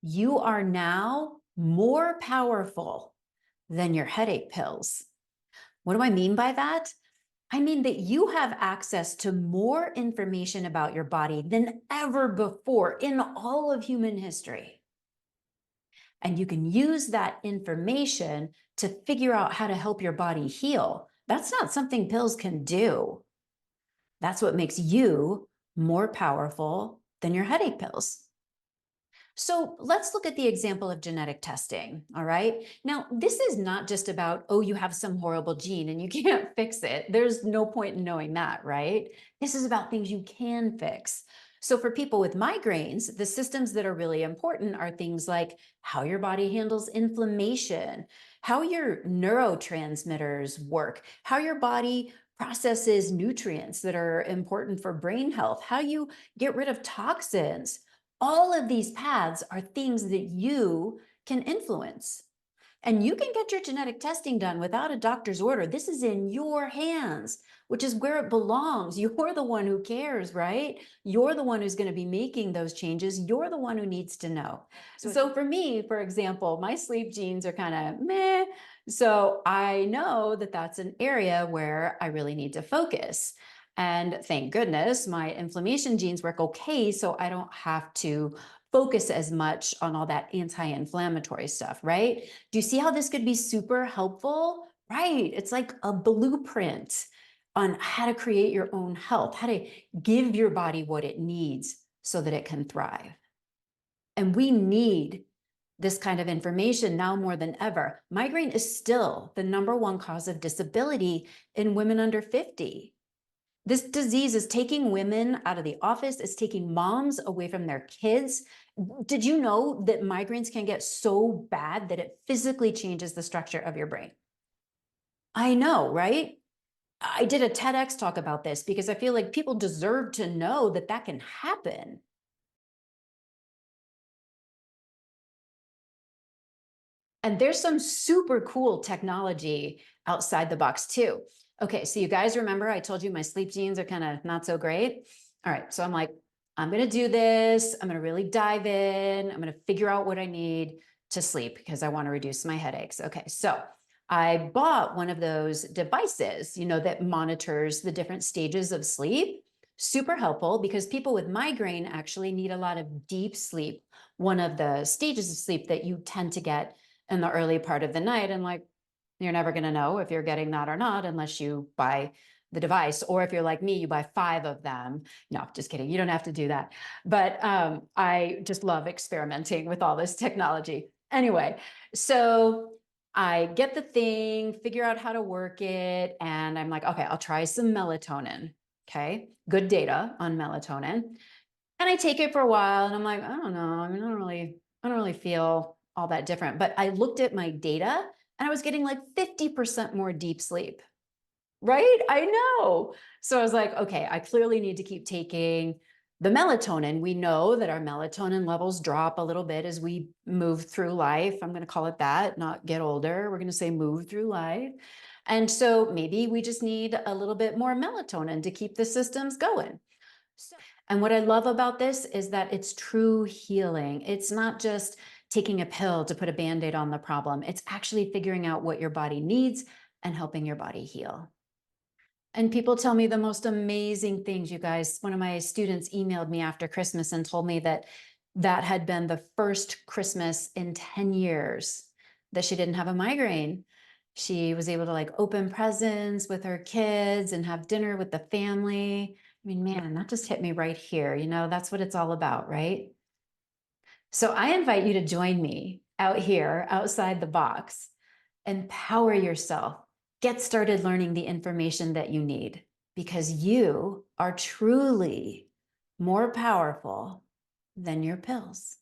you are now more powerful than your headache pills. What do I mean by that? I mean that you have access to more information about your body than ever before in all of human history. And you can use that information to figure out how to help your body heal. That's not something pills can do. That's what makes you more powerful than your headache pills. So let's look at the example of genetic testing. All right. Now, this is not just about, oh, you have some horrible gene and you can't fix it. There's no point in knowing that, right? This is about things you can fix. So for people with migraines, the systems that are really important are things like how your body handles inflammation, how your neurotransmitters work, how your body processes nutrients that are important for brain health, how you get rid of toxins. All of these paths are things that you can influence. And you can get your genetic testing done without a doctor's order. This is in your hands, which is where it belongs. You're the one who cares, right? You're the one who's going to be making those changes. You're the one who needs to know. So for me, for example, my sleep genes are kind of meh. So I know that that's an area where I really need to focus. And thank goodness my inflammation genes work okay, so I don't have to focus as much on all that anti-inflammatory stuff, right? Do you see how this could be super helpful? Right. It's like a blueprint on how to create your own health, how to give your body what it needs so that it can thrive. And we need this kind of information now more than ever. Migraine is still the #1 cause of disability in women under 50. This disease is taking women out of the office. It's taking moms away from their kids. Did you know that migraines can get so bad that it physically changes the structure of your brain? I know, right? I did a TEDx talk about this because I feel like people deserve to know that that can happen. And there's some super cool technology outside the box too. Okay, so you guys remember I told you my sleep genes are kind of not so great. All right, so I'm like, I'm gonna do this. I'm gonna really dive in. I'm gonna figure out what I need to sleep because I want to reduce my headaches. Okay, so I bought one of those devices, that monitors the different stages of sleep. Super helpful because people with migraine actually need a lot of deep sleep. One of the stages of sleep that you tend to get in the early part of the night. And like, you're never going to know if you're getting that or not unless you buy the device. Or if you're like me, you buy 5 of them. No, just kidding. You don't have to do that. But I just love experimenting with all this technology. Anyway, so I get the thing, figure out how to work it. And I'm like, okay, I'll try some melatonin. Okay. Good data on melatonin. And I take it for a while and I'm like, I don't know. I mean, I don't really feel all that different. But I looked at my data and I was getting like 50% more deep sleep. Right? I know. So I was like, okay, I clearly need to keep taking the melatonin. We know that our melatonin levels drop a little bit as we move through life. I'm going to call it that, not get older. We're going to say move through life. And so maybe we just need a little bit more melatonin to keep the systems going. And what I love about this is that it's true healing. It's not just taking a pill to put a Band-Aid on the problem. It's actually figuring out what your body needs and helping your body heal. And people tell me the most amazing things, you guys. One of my students emailed me after Christmas and told me that that had been the first Christmas in 10 years that she didn't have a migraine. She was able to like open presents with her kids and have dinner with the family. I mean, man, that just hit me right here. That's what it's all about, right? So I invite you to join me out here, outside the box. Empower yourself. Get started learning the information that you need because you are truly more powerful than your pills.